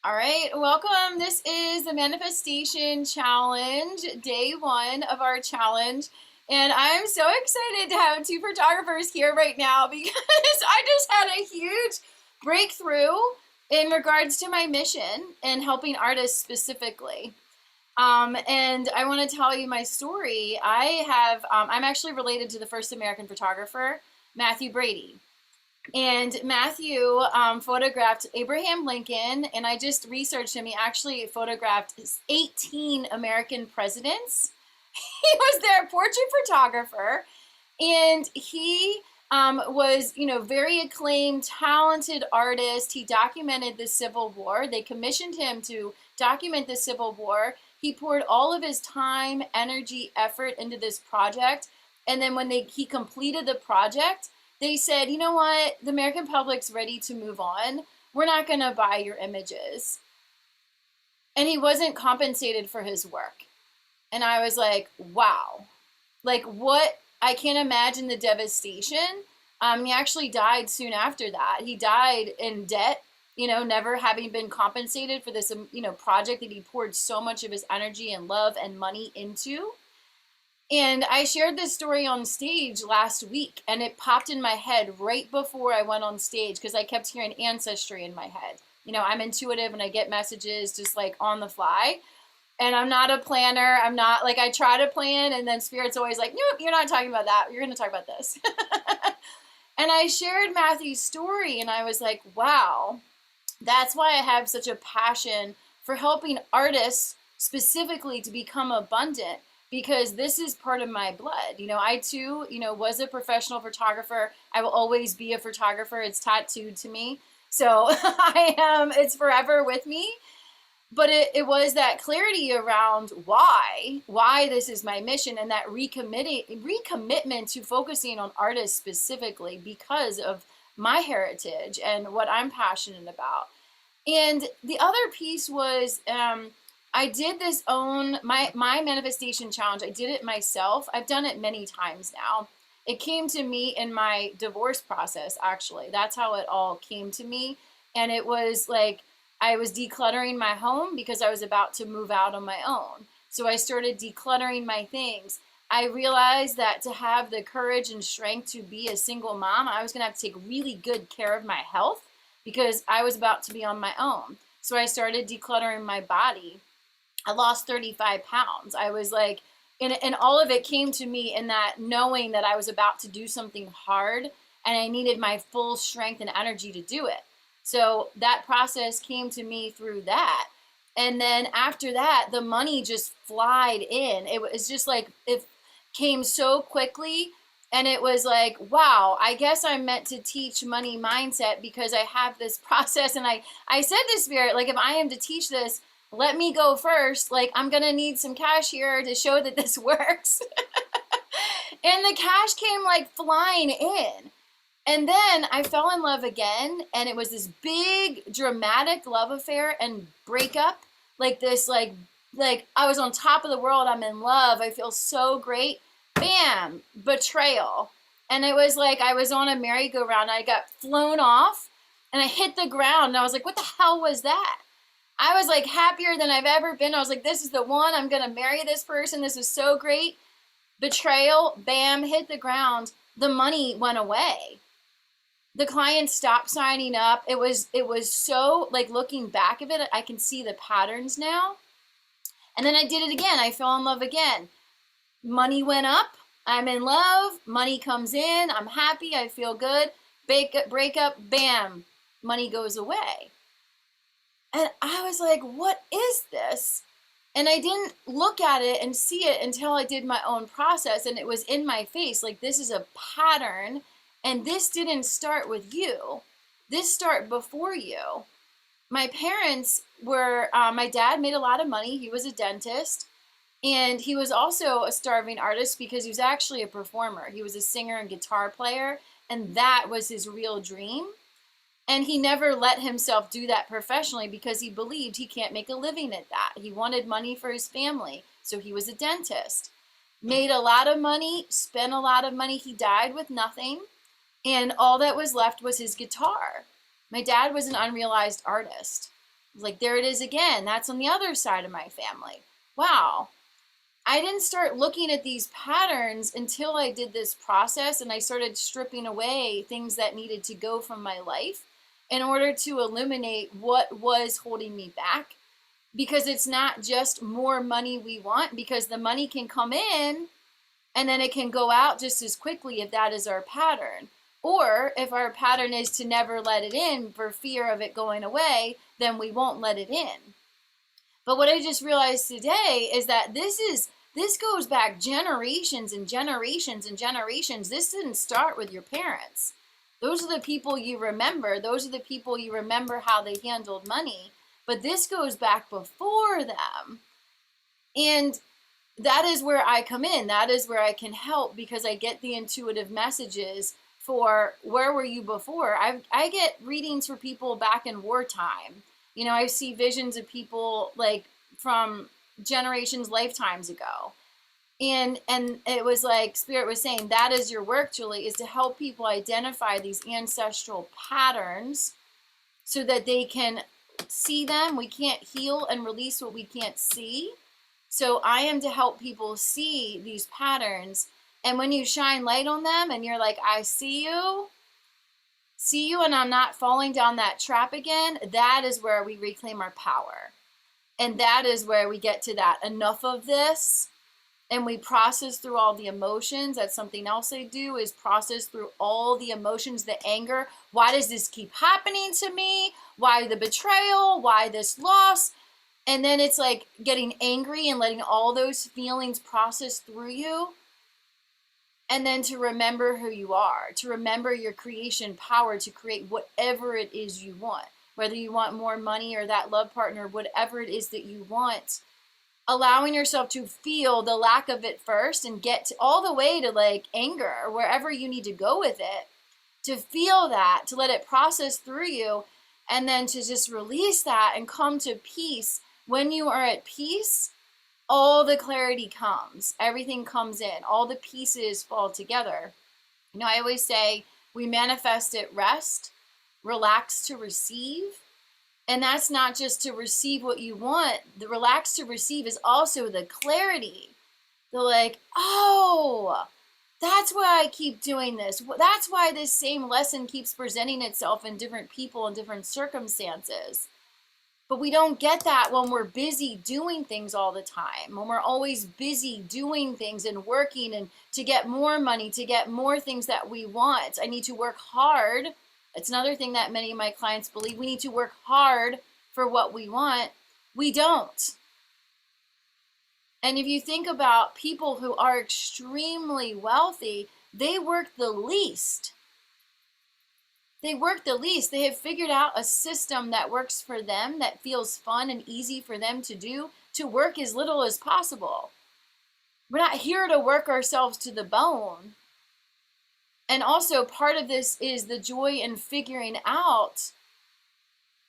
All right, welcome. This is the Manifestation Challenge, day one of our challenge. And I'm so excited to have two photographers here right now because I just had a huge breakthrough in regards to my mission and helping artists specifically. And I want to tell you my story. I'm actually related to the first American photographer, Matthew Brady. And Matthew photographed Abraham Lincoln, and I just researched him. He actually photographed 18 American presidents. He was their portrait photographer, and he was, very acclaimed, talented artist. He documented the Civil War. They commissioned him to document the Civil War. He poured all of his time, energy, effort into this project, and then when he completed the project, they said, you know what, the American public's ready to move on. We're not going to buy your images. And he wasn't compensated for his work. And I was like, wow. Like, what? I can't imagine the devastation. He actually died soon after that. He died in debt, never having been compensated for this, project that he poured so much of his energy and love and money into. And I shared this story on stage last week, and it popped in my head right before I went on stage because I kept hearing ancestry in my head. I'm intuitive and I get messages just like on the fly. And I'm not a planner. I'm not like, I try to plan, and then Spirit's always like, nope, you're not talking about that. You're going to talk about this. And I shared Matthew's story, and I was like, wow, that's why I have such a passion for helping artists specifically to become abundant, because this is part of my blood. I too, was a professional photographer. I will always be a photographer. It's tattooed to me. So it's forever with me. But it was that clarity around why this is my mission, and that recommitment to focusing on artists specifically because of my heritage and what I'm passionate about. And the other piece was, I did my manifestation challenge. I did it myself. I've done it many times now. It came to me in my divorce process, actually. That's how it all came to me. And it was like, I was decluttering my home because I was about to move out on my own. So I started decluttering my things. I realized that to have the courage and strength to be a single mom, I was going to have to take really good care of my health because I was about to be on my own. So I started decluttering my body. I lost 35 pounds. I was like, and all of it came to me in that knowing that I was about to do something hard and I needed my full strength and energy to do it. So that process came to me through that. And then after that, the money just flied in. It was just like, it came so quickly. And it was like, wow, I guess I'm meant to teach money mindset because I have this process. And I said to Spirit, like, if I am to teach this, let me go first. Like, I'm going to need some cash here to show that this works. And the cash came like flying in. And then I fell in love again, and it was this big dramatic love affair and breakup. Like this, like I was on top of the world. I'm in love. I feel so great. Bam, betrayal. And it was like I was on a merry-go-round. I got flown off, and I hit the ground, and I was like, what the hell was that? I was like happier than I've ever been. I was like, this is the one. I'm going to marry this person. This is so great. Betrayal, bam, hit the ground. The money went away. The clients stopped signing up. It was so, like, looking back of it, I can see the patterns now. And then I did it again. I fell in love again. Money went up. I'm in love. Money comes in. I'm happy. I feel good. Breakup, bam, money goes away. And I was like, what is this? And I didn't look at it and see it until I did my own process. And it was in my face. Like, this is a pattern. And this didn't start with you. This started before you. My parents were, my dad made a lot of money. He was a dentist. And he was also a starving artist because he was actually a performer. He was a singer and guitar player. And that was his real dream. And he never let himself do that professionally because he believed he can't make a living at that. He wanted money for his family. So he was a dentist. Made a lot of money, spent a lot of money. He died with nothing. And all that was left was his guitar. My dad was an unrealized artist. Like, there it is again. That's on the other side of my family. Wow. I didn't start looking at these patterns until I did this process and I started stripping away things that needed to go from my life in order to eliminate what was holding me back. Because it's not just more money we want, because the money can come in and then it can go out just as quickly if that is our pattern. Or if our pattern is to never let it in for fear of it going away, then we won't let it in. But what I just realized today is that this goes back generations and generations and generations. This didn't start with your parents. Those are the people you remember. Those are the people you remember how they handled money. But this goes back before them. And that is where I come in. That is where I can help, because I get the intuitive messages for where were you before. I get readings for people back in wartime. You know, I see visions of people like from generations, lifetimes ago. And it was like Spirit was saying, that is your work, Julie, is to help people identify these ancestral patterns so that they can see them. We can't heal and release what we can't see. So I am to help people see these patterns. And when you shine light on them and you're like, I see you, and I'm not falling down that trap again, that is where we reclaim our power. And that is where we get to that enough of this. And we process through all the emotions. That's something else I do, is process through all the emotions, the anger. Why does this keep happening to me? Why the betrayal? Why this loss? And then it's like getting angry and letting all those feelings process through you. And then to remember who you are, to remember your creation power to create whatever it is you want. Whether you want more money or that love partner, whatever it is that you want. Allowing yourself to feel the lack of it first and get to all the way to like anger or wherever you need to go with it, to feel that, to let it process through you, and then to just release that and come to peace. When you are at peace, all the clarity comes, everything comes in, all the pieces fall together. You know, I always say we manifest at rest, relax to receive. And that's not just to receive what you want. The relax to receive is also the clarity. The like, oh, that's why I keep doing this. That's why this same lesson keeps presenting itself in different people and different circumstances. But we don't get that when we're busy doing things all the time, when we're always busy doing things and working and to get more money, to get more things that we want. I need to work hard. It's another thing that many of my clients believe. We need to work hard for what we want. We don't. And if you think about people who are extremely wealthy, they work the least. They work the least. They have figured out a system that works for them, that feels fun and easy for them to do, to work as little as possible. We're not here to work ourselves to the bone. And also part of this is the joy in figuring out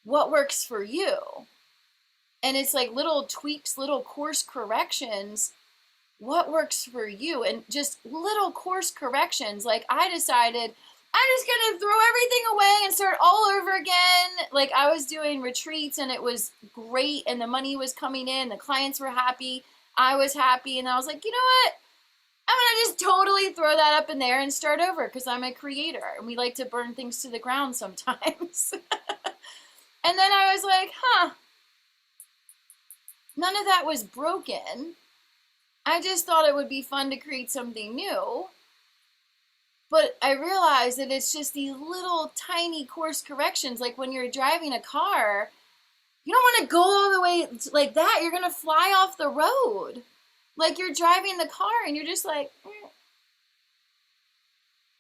what works for you. And it's like little tweaks, little course corrections. What works for you? And just little course corrections. Like I decided I'm just going to throw everything away and start all over again. Like I was doing retreats and it was great and the money was coming in. The clients were happy. I was happy. And I was like, you know what? I'm going to just totally throw that up in there and start over because I'm a creator and we like to burn things to the ground sometimes. And then I was like, none of that was broken. I just thought it would be fun to create something new. But I realized that it's just these little tiny course corrections. Like when you're driving a car, you don't want to go all the way like that. You're going to fly off the road. Like you're driving the car and you're just like,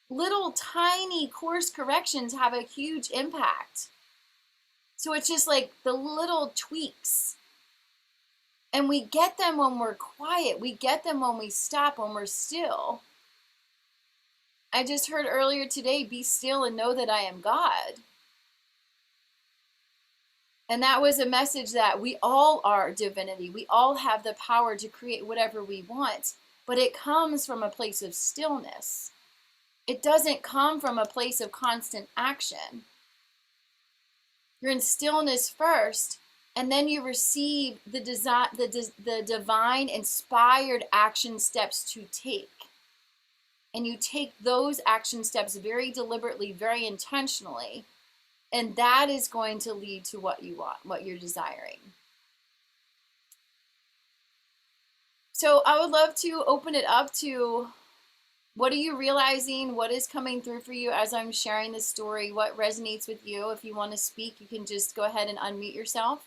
little tiny course corrections have a huge impact. So it's just like the little tweaks. And we get them when we're quiet. We get them when we stop, when we're still. I just heard earlier today, be still and know that I am God. And that was a message that we all are divinity. We all have the power to create whatever we want, but it comes from a place of stillness. It doesn't come from a place of constant action. You're in stillness first, And then you receive the divine inspired action steps to take. And you take those action steps very deliberately, very intentionally. And that is going to lead to what you want, what you're desiring. So I would love to open it up to, what are you realizing? What is coming through for you as I'm sharing this story? What resonates with you? If you want to speak, you can just go ahead and unmute yourself.